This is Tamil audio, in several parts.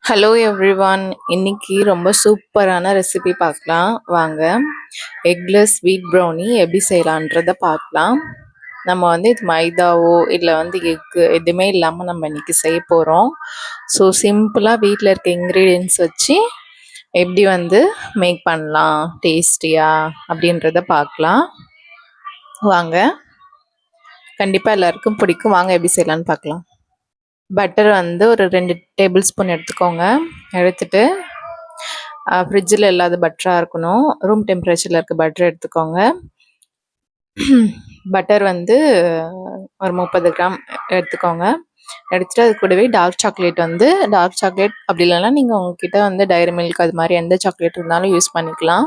Hello everyone. இன்னைக்கு ரொம்ப சூப்பரான ரெசிபி பார்க்கலாம் வாங்க. எக்லெஸ் ஸ்வீட் ப்ரௌனி எப்படி செய்யலான்றத பார்க்கலாம். நம்ம வந்து இது மைதாவோ இல்லை வந்து எக்கு எதுவுமே இல்லாமல் நம்ம இன்னைக்கு செய்ய போகிறோம். ஸோ சிம்பிளாக வீட்டில் இருக்க இன்க்ரீடியன்ஸ் வச்சு எப்படி வந்து மேக் பண்ணலாம் டேஸ்டியாக அப்படின்றத பார்க்கலாம் வாங்க. கண்டிப்பாக எல்லாருக்கும் பிடிக்கும். வாங்க எப்படி செய்யலான்னு பார்க்கலாம். பட்டர் வந்து ஒரு 2 டேபிள் ஸ்பூன் எடுத்துக்கோங்க. எடுத்துட்டு ஃப்ரிட்ஜில் இல்லாத பட்டராக இருக்கணும். ரூம் டெம்பரேச்சரில் இருக்க பட்டர் எடுத்துக்கோங்க. பட்டர் வந்து ஒரு 30 கிராம் எடுத்துக்கோங்க. எடுத்துகிட்டு அது கூடவே டார்க் சாக்லேட் அப்படி இல்லைன்னா நீங்கள் உங்ககிட்ட வந்து டைரி மில்க் அது மாதிரி எந்த சாக்லேட் இருந்தாலும் யூஸ் பண்ணிக்கலாம்.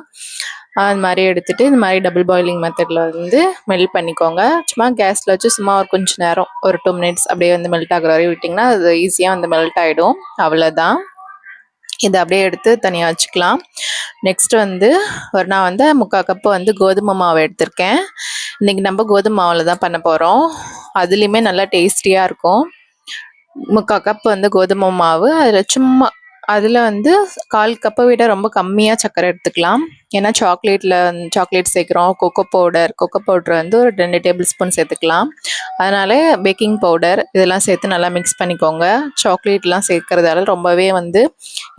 அது மாதிரி எடுத்துகிட்டு இந்த மாதிரி டபுள் பாயிலிங் மெத்தடில் வந்து மெல்ட் பண்ணிக்கோங்க. சும்மா கேஸில் வச்சு சும்மா ஒரு கொஞ்சம் நேரம் ஒரு 2 மினிட்ஸ் அப்படியே வந்து மெல்ட் ஆகிற வரையும் விட்டிங்கன்னா அது ஈஸியாக வந்து மெல்ட் ஆகிடும். அவ்வளோதான். இதை அப்படியே எடுத்து தனியாக வச்சுக்கலாம். நெக்ஸ்ட்டு வந்து நான் வந்து 3/4 கப்பு வந்து கோதுமை மாவு எடுத்திருக்கேன். இன்றைக்கி நம்ம கோதுமை மாவில் தான் பண்ண போகிறோம். அதுலேயுமே நல்லா டேஸ்டியாக இருக்கும். 3/4 கப் வந்து கோதுமை மாவு, அதில் வந்து 1/4 கப்பை விட ரொம்ப கம்மியாக சர்க்கரை எடுத்துக்கலாம். ஏன்னா சாக்லேட் சேர்க்குறோம். கொக்கோ பவுடர் வந்து ஒரு 2 டேபிள் ஸ்பூன் சேர்த்துக்கலாம். அதனால் பேக்கிங் பவுடர் இதெல்லாம் சேர்த்து நல்லா மிக்ஸ் பண்ணிக்கோங்க. சாக்லேட்லாம் சேர்க்கறதால ரொம்பவே வந்து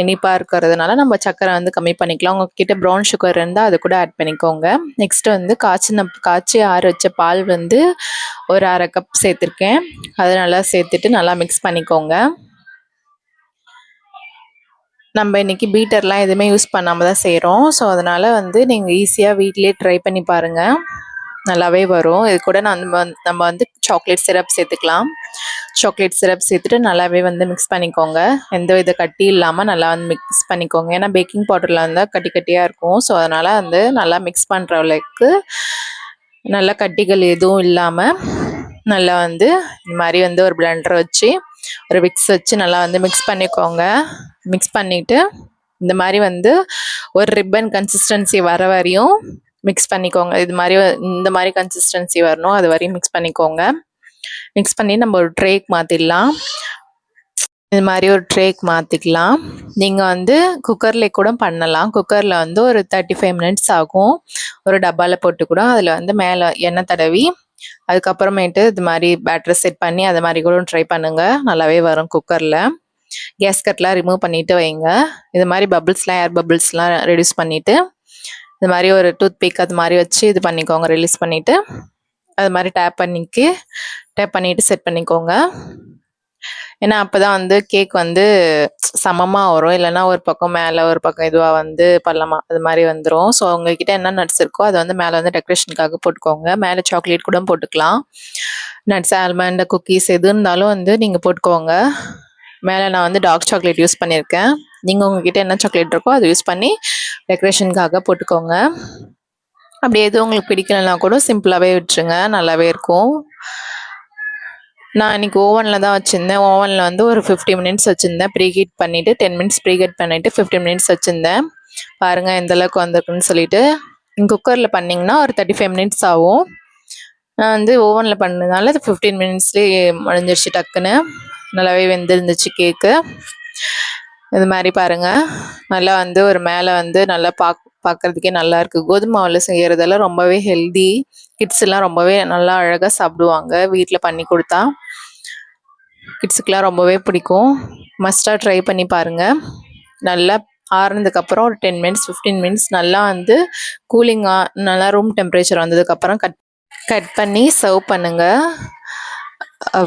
இனிப்பாக இருக்கிறதுனால நம்ம சர்க்கரை வந்து கம்மி பண்ணிக்கலாம். உங்ககிட்ட ப்ரௌன் சுகர் இருந்தால் அது கூட ஆட் பண்ணிக்கோங்க. நெக்ஸ்ட்டு வந்து காய்ச்சி ஆற வச்ச பால் வந்து ஒரு 1/2 கப் சேர்த்துருக்கேன். அதை நல்லா சேர்த்துட்டு நல்லா மிக்ஸ் பண்ணிக்கோங்க. நம்ம இன்றைக்கி பீட்டர்லாம் எதுவுமே யூஸ் பண்ணாமல் தான் செய்கிறோம். ஸோ அதனால் வந்து நீங்கள் ஈஸியாக வீட்டிலே ட்ரை பண்ணி பாருங்கள், நல்லாவே வரும். இது கூட நம்ம வந்து சாக்லேட் சிரப் சேர்த்துக்கலாம். சாக்லேட் சிரப் சேர்த்துட்டு நல்லாவே வந்து மிக்ஸ் பண்ணிக்கோங்க. எந்த வித கட்டி இல்லாமல் நல்லா வந்து மிக்ஸ் பண்ணிக்கோங்க. ஏன்னா பேக்கிங் பவுடரில் இருந்தால் கட்டியாக இருக்கும். ஸோ அதனால் வந்து நல்லா மிக்ஸ் பண்ணுற அளவுக்கு நல்லா கட்டிகள் எதுவும் இல்லாமல் நல்லா வந்து இந்த மாதிரி வந்து ஒரு பிளெண்டர் வச்சு ஒரு விக்ஸ் வச்சு நல்லா வந்து மிக்ஸ் பண்ணிக்கோங்க. மிக்ஸ் பண்ணிவிட்டு இந்த மாதிரி வந்து ஒரு ரிப்பன் கன்சிஸ்டன்சி வர வரையும் மிக்ஸ் பண்ணிக்கோங்க. இந்த மாதிரி கன்சிஸ்டன்சி வரணும், அது வரையும் மிக்ஸ் பண்ணிக்கோங்க. மிக்ஸ் பண்ணி நம்ம ஒரு ட்ரேக்கு மாற்றிடலாம். இது மாதிரி ஒரு ட்ரேக்கு மாற்றிக்கலாம். நீங்கள் வந்து குக்கரில் கூட பண்ணலாம். குக்கரில் வந்து ஒரு 35 மினிட்ஸ் ஆகும். ஒரு டப்பாவில் போட்டு கூட அதில் வந்து மேலே எண்ணெய் தடவி அதுக்கப்புறமேட்டு இது மாதிரி பேட்டர் செட் பண்ணி அது மாதிரி கூட ட்ரை பண்ணுங்கள். நல்லாவே வரும். குக்கரில் கேஸ்கட்லாம் ரிமூவ் பண்ணிவிட்டு வைங்க. இது மாதிரி ஏர் பபிள்ஸ்லாம் ரெடியூஸ் பண்ணிவிட்டு இது மாதிரி ஒரு டூத் பிக் அது மாதிரி வச்சு இது பண்ணிக்கோங்க. ரிலீஸ் பண்ணிவிட்டு அது மாதிரி டேப் பண்ணிவிட்டு செட் பண்ணிக்கோங்க. ஏன்னா அப்போ தான் வந்து கேக் வந்து சமமாக வரும். இல்லைன்னா ஒரு பக்கம் மேலே ஒரு பக்கம் இதுவாக வந்து பள்ளமாக அது மாதிரி வந்துடும். ஸோ உங்ககிட்ட என்ன நட்ஸ் இருக்கோ அதை வந்து மேலே வந்து டெக்கரேஷனுக்காக போட்டுக்கோங்க. மேலே சாக்லேட் கூட போட்டுக்கலாம். நட்ஸ், ஆல்மண்ட், குக்கீஸ் எது இருந்தாலும் வந்து நீங்கள் போட்டுக்கோங்க. மேலே நான் வந்து டார்க் சாக்லேட் யூஸ் பண்ணியிருக்கேன். நீங்கள் உங்ககிட்ட என்ன சாக்லேட் இருக்கோ அதை யூஸ் பண்ணி டெக்கரேஷனுக்காக போட்டுக்கோங்க. அப்படி எதுவும் உங்களுக்கு பிடிக்கலன்னா கூட சிம்பிளாகவே விட்டுருங்க, நல்லாவே இருக்கும். நான் இன்றைக்கி ஓவனில் தான் வச்சுருந்தேன். ஓவனில் வந்து ஒரு 50 மினிட்ஸ் வச்சுருந்தேன். ப்ரீஹீட் பண்ணிவிட்டு 10 மினிட்ஸ் ப்ரீஹீட் பண்ணிவிட்டு 15 மினிட்ஸ் வச்சுருந்தேன். பாருங்கள் எந்தளவுக்கு வந்திருக்குன்னு சொல்லிவிட்டு. குக்கரில் பண்ணிங்கன்னா ஒரு 35 மினிட்ஸ் ஆகும். நான் வந்து ஓவனில் பண்ணதுனால 15 மினிட்ஸ்லேயே முடிஞ்சிருச்சு. டக்குன்னு நல்லாவே வெந்திருந்துச்சு கேக்கு. இது மாதிரி பாருங்கள், நல்லா வந்து ஒரு மேலே வந்து நல்லா பார்க்குறதுக்கே நல்லாயிருக்கு. கோதுமை மாவில் செய்கிறதெல்லாம் ரொம்பவே ஹெல்தி. கிட்ஸ்லாம் ரொம்பவே நல்லா அழகாக சாப்பிடுவாங்க. வீட்டில் பண்ணி கொடுத்தா கிட்ஸுக்கெலாம் ரொம்பவே பிடிக்கும். மஸ்ட்டாக ட்ரை பண்ணி பாருங்கள். நல்லா ஆறுனதுக்கப்புறம் ஒரு 10 மினிட்ஸ் 15 மினிட்ஸ் நல்லா வந்து கூலிங்காக நல்லா ரூம் டெம்பரேச்சர் வந்ததுக்கப்புறம் கட் பண்ணி சர்வ் பண்ணுங்கள்.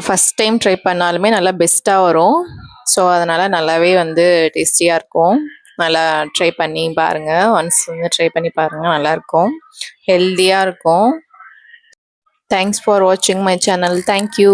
ஃபஸ்ட் டைம் ட்ரை பண்ணாலுமே நல்லா பெஸ்ட்டாக வரும். ஸோ அதனால் நல்லாவே வந்து டேஸ்டியாக இருக்கும். நல்லா ட்ரை பண்ணி பாருங்கள். ஒன்ஸ் வந்து ட்ரை பண்ணி பாருங்கள், நல்லாயிருக்கும், ஹெல்த்தியாக இருக்கும். தேங்க்ஸ் ஃபார் வாட்சிங் மை சேனல். தேங்க்யூ.